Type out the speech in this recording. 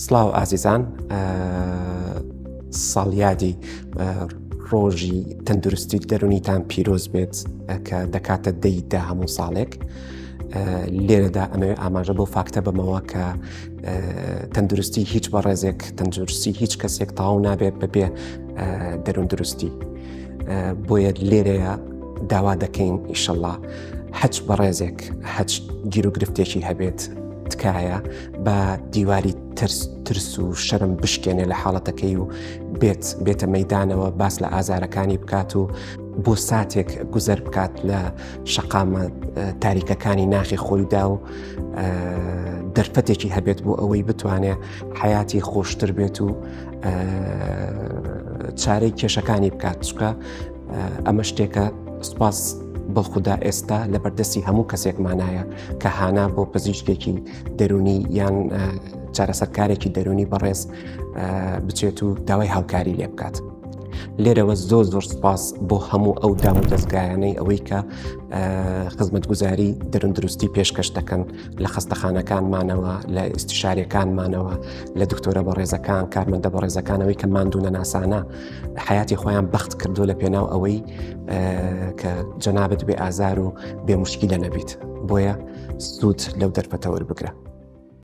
سڵاو ئازیزان، ساڵیادی ڕۆژی تەندروستی دەرونیتان پیرۆز بێت کە دەکاتە دەیدا هەموو ساڵێک. لێرەدا ئەمەوێت ئاماژە بۆ فاکتە بمەوە کە تەندروستی هیچ بەڕێزێک، تەندروستی هیچ کەسێک تەواو نابێت بەبێ دەروون دروستی. بۆیە لێرەیە داوا دەکەین ئیشەڵڵا هەچ بەڕێزێک، هەچ گیر و گرفتێکی هەبێت تکایە بە دیواری ترس و شەرم بشکێنێ لە حاڵەتەکەی و بێتە مەیدانەوە باس لە ئازارەکانی بکات و بۆ ساتێک گوزەر بکات لە شەقامە تاریکەکانی ناخی خۆیدا و دەرفەتێکی هەبێت بۆ ئەوەی بتوانێت حیاتی خۆشتر بێت و چارەی کێشەکانی بکات. چکە ئەمە شتێکە سوپاس بەخدا ئێستا لە بەردەستی هەموو کەسێکمانایە کە هانا بۆ پزیشکێکی دەرونی یان چارەسەرکارێکی دەرونی بەڕێز بچێت و داوای هاوکاری لێ بکات. لێرەوە زۆر سوپاس بۆ هەموو ئەو دام و دەستگایانەی ئەوەی کە خزمەتگوزاری دەروون دروستی پێشکەش دەکەن لە خەستەخانەکانمانەوە، لە ئیستیشارەکانمانەوە، لە دکتۆرە بەڕێزەکان، کارمەندە بەڕێزەکانەوەی کە ماندوونە ناسانە حیاتی خۆیان بەخت کردو لە پێناو ئەوەی کە جەنابەت بێ ئازار و بێ موشکیلە نەبیت. بۆیە سوود لەو دەرفەتە وەربگرە.